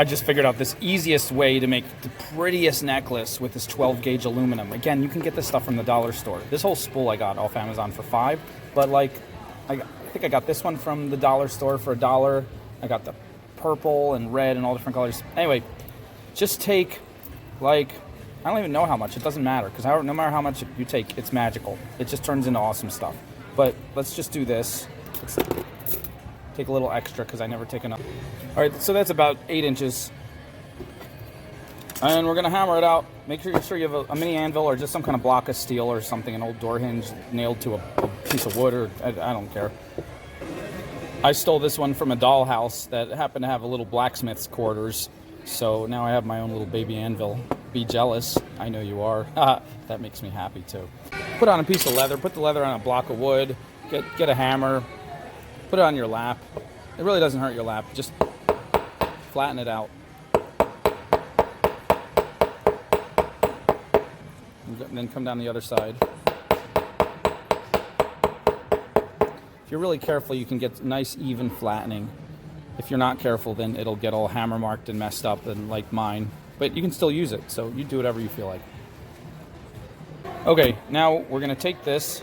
I just figured out this easiest way to make the prettiest necklace with this 12 gauge aluminum. Again, you can get this stuff from the dollar store. This whole spool I got off Amazon for $5, but like, I think I got this one from the dollar store for $1. I got the purple and red and all different colors. Anyway, just take, like, I don't even know how much. It doesn't matter, because no matter how much you take, it's magical. It just turns into awesome stuff. But let's just do this. Let's take a little extra, because I never take enough. All right, so that's about 8 inches. And we're going to hammer it out. Make sure you have a mini anvil or just some kind of block of steel or something, an old door hinge nailed to a piece of wood, or I don't care. I stole this one from a dollhouse that happened to have a little blacksmith's quarters. So now I have my own little baby anvil. Be jealous. I know you are. That makes me happy too. Put on a piece of leather. Put the leather on a block of wood. Get a hammer. Put it on your lap. It really doesn't hurt your lap. Just flatten it out. And then come down the other side. If you're really careful, you can get nice even flattening. If you're not careful, then it'll get all hammer marked and messed up, and like mine. But you can still use it, so you do whatever you feel like. Okay, now we're going to take this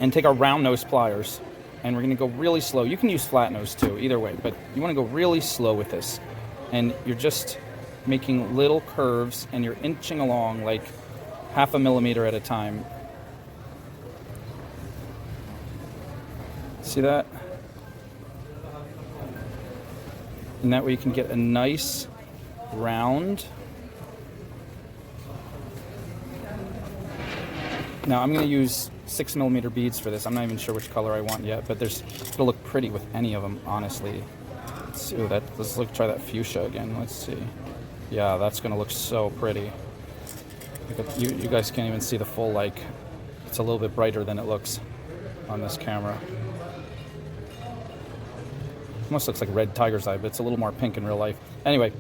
and take our round nose pliers, and we're going to go really slow. You can use flat nose too, either way, but you want to go really slow with this. And you're just making little curves, and you're inching along like 0.5 millimeter at a time. See that? And that way you can get a nice round. Now I'm going to use 6 millimeter beads for this. I'm not even sure which color I want yet, but it'll look pretty with any of them, honestly. Let's see. Try that fuchsia again. Let's see. Yeah, that's going to look so pretty. You guys can't even see the full, like, it's a little bit brighter than it looks on this camera. Almost looks like red tiger's eye, but it's a little more pink in real life. Anyway,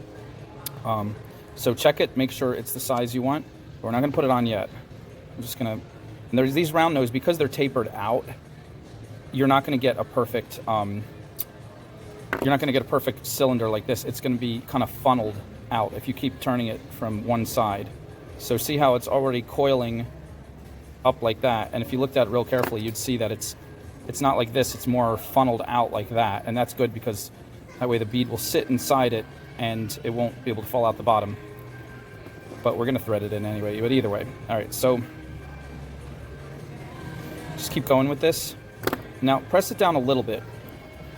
so check it, make sure it's the size you want. But we're not going to put it on yet. I'm just going to, and there's these round nose, because they're tapered out, you're not going to get a perfect, cylinder like this. It's going to be kind of funneled out if you keep turning it from one side. So see how it's already coiling up like that. And if you looked at it real carefully, you'd see that it's not like this, it's more funneled out like that, and that's good because that way the bead will sit inside it and it won't be able to fall out the bottom. But we're going to thread it in anyway, but either way. All right, so just keep going with this. Now press it down a little bit.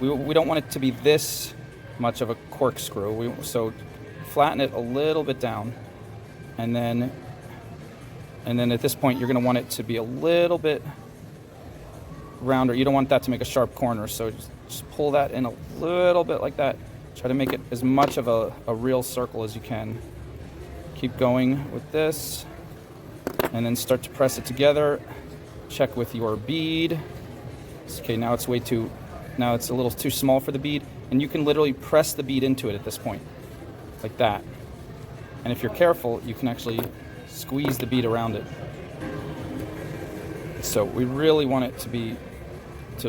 We don't want it to be this much of a corkscrew, so flatten it a little bit down, and then at this point you're going to want it to be a little bit rounder. You don't want that to make a sharp corner, so just pull that in a little bit like that. Try to make it as much of a real circle as you can. Keep going with this, and then start to press it together. Check with your bead. Okay, now it's a little too small for the bead, and you can literally press the bead into it at this point, like that. And if you're careful, you can actually squeeze the bead around it. So we really want it to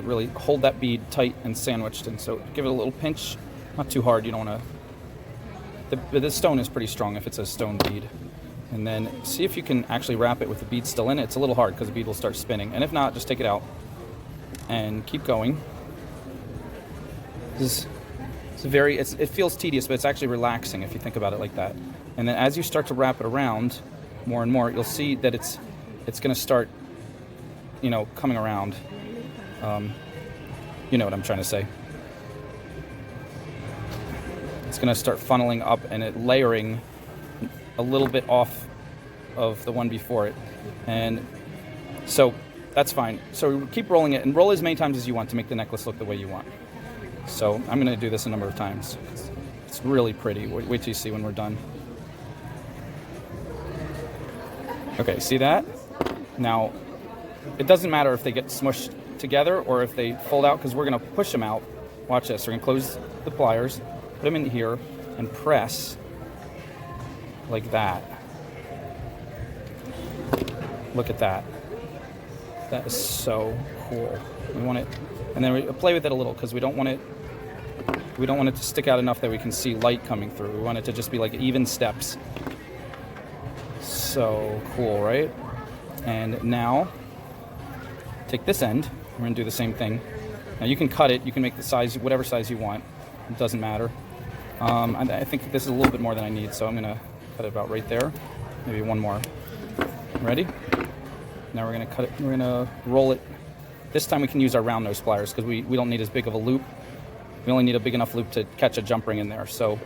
really hold that bead tight and sandwiched, and so give it a little pinch, not too hard. You don't want to. The stone is pretty strong if it's a stone bead, and then see if you can actually wrap it with the bead still in it. It's a little hard because the bead will start spinning, and if not, just take it out and keep going. It feels tedious, but it's actually relaxing if you think about it like that. And then as you start to wrap it around more and more, you'll see that it's going to start, coming around. You know what I'm trying to say. It's going to start funneling up and it layering a little bit off of the one before it. And so that's fine. So keep rolling it, and roll as many times as you want to make the necklace look the way you want. So I'm going to do this a number of times. It's really pretty. Wait till you see when we're done. Okay, see that? Now, it doesn't matter if they get smushed together or if they fold out, because we're going to push them out. Watch this. We're going to close the pliers, put them in here, and press like that. Look at that. That is so cool. We want it, and then we play with it a little because we don't want it We don't want it to stick out enough that we can see light coming through. We want it to just be like even steps. So cool, right? And now, take this end. We're going to do the same thing. Now you can cut it. You can make the size, whatever size you want. It doesn't matter. I think this is a little bit more than I need, so I'm going to cut it about right there. Maybe one more. Ready? Now we're going to cut it. We're going to roll it. This time we can use our round nose pliers because we don't need as big of a loop. We only need a big enough loop to catch a jump ring in there. So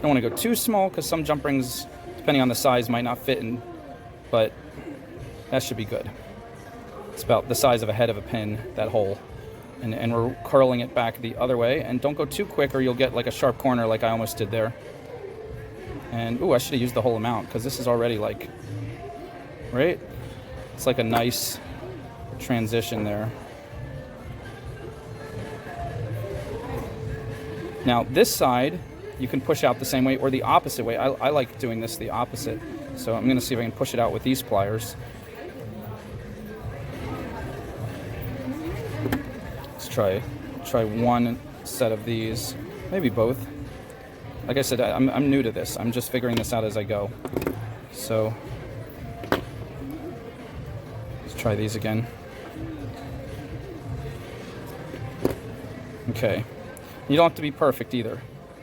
don't want to go too small because some jump rings, depending on the size, might not fit in, but that should be good. It's about the size of a head of a pin, that hole. And we're curling it back the other way. And don't go too quick or you'll get like a sharp corner like I almost did there. And, ooh, I should have used the whole amount because this is already like, right? It's like a nice transition there. Now this side you can push out the same way or the opposite way. I like doing this the opposite. So I'm going to see if I can push it out with these pliers. Let's try one set of these, maybe both. Like I said, I'm new to this. I'm just figuring this out as I go. So let's try these again. Okay. You don't have to be perfect either. All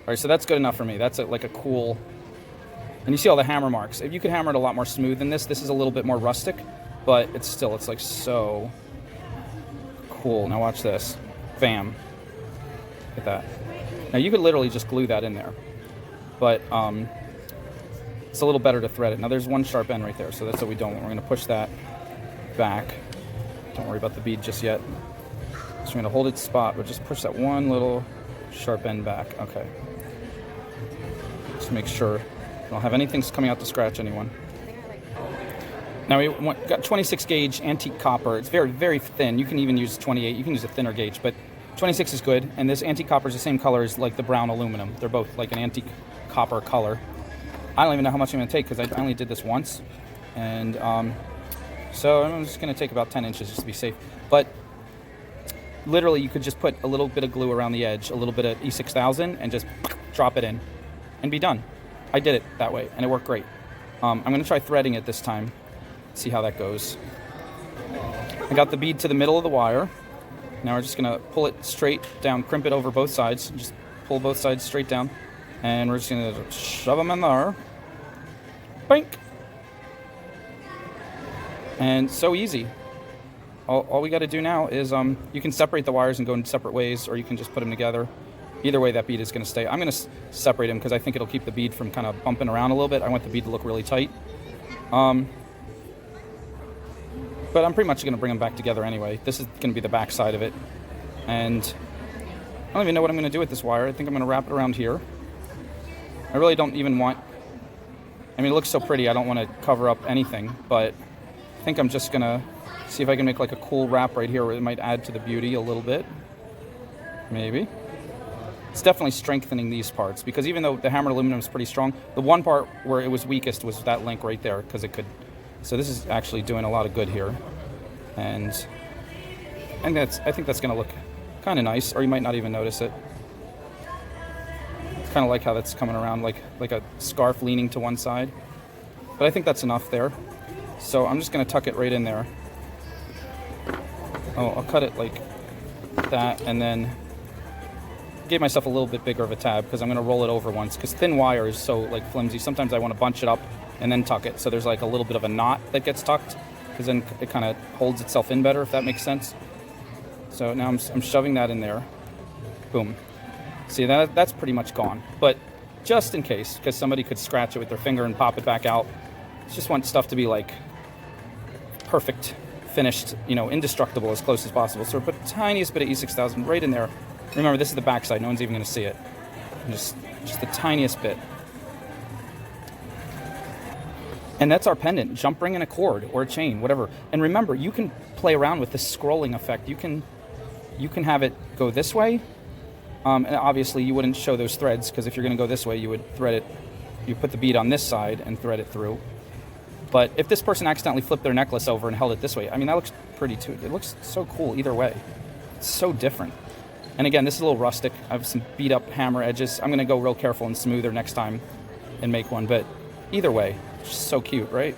right, so that's good enough for me. That's like a cool... And you see all the hammer marks. If you could hammer it a lot more smooth than this is a little bit more rustic, but it's like so cool. Now watch this. Bam. Look at that. Now you could literally just glue that in there, but it's a little better to thread it. Now there's one sharp end right there, so that's what we don't want. We're going to push that back. Don't worry about the bead just yet. So we're going to hold its spot, but just push that one little sharp end back. Okay. Just make sure I don't have anything coming out to scratch anyone. Now we got 26 gauge antique copper. It's very, very thin. You can even use 28. You can use a thinner gauge, but 26 is good. And this antique copper is the same color as like the brown aluminum. They're both like an antique copper color. I don't even know how much I'm going to take because I only did this once. And so I'm just going to take about 10 inches just to be safe. But literally you could just put a little bit of glue around the edge, a little bit of E6000, and just drop it in and be done. I did it that way and it worked great. I'm going to try threading it this time. See how that goes. I got the bead to the middle of the wire. Now we're just going to pull it straight down, crimp it over both sides. Just pull both sides straight down. And we're just going to shove them in there. Boink! And so easy. All we got to do now is you can separate the wires and go in separate ways, or you can just put them together. Either way, that bead is going to stay. I'm going to separate them because I think it'll keep the bead from kind of bumping around a little bit. I want the bead to look really tight. But I'm pretty much going to bring them back together anyway. This is going to be the back side of it. And I don't even know what I'm going to do with this wire. I think I'm going to wrap it around here. I really don't even want... I mean, it looks so pretty. I don't want to cover up anything. But I think I'm just going to see if I can make like a cool wrap right here where it might add to the beauty a little bit. Maybe. It's definitely strengthening these parts because even though the hammered aluminum is pretty strong, the one part where it was weakest was that link right there because it could... So this is actually doing a lot of good here, and I think that's going to look kind of nice, or you might not even notice it. It's kind of like how that's coming around like a scarf leaning to one side, but I think that's enough there. So I'm just going to tuck it right in there. Oh, I'll cut it like that, and then give myself a little bit bigger of a tab because I'm going to roll it over once because thin wire is so like flimsy. Sometimes I want to bunch it up and then tuck it. So there's like a little bit of a knot that gets tucked because then it kind of holds itself in better, if that makes sense. So now I'm shoving that in there. Boom. See, that's pretty much gone. But just in case, because somebody could scratch it with their finger and pop it back out. I just want stuff to be like perfect, finished, indestructible as close as possible. So put the tiniest bit of E6000 right in there. Remember, this is the back side. No one's even going to see it. And just the tiniest bit. And that's our pendant. Jump ring and a cord or a chain, whatever. And remember, you can play around with this scrolling effect. You can have it go this way. And obviously, you wouldn't show those threads because if you're going to go this way, you would thread it. You put the bead on this side and thread it through. But if this person accidentally flipped their necklace over and held it this way, I mean, that looks pretty too. It looks so cool either way. It's so different. And again, this is a little rustic. I have some beat up hammer edges. I'm going to go real careful and smoother next time and make one. But either way, it's just so cute, right?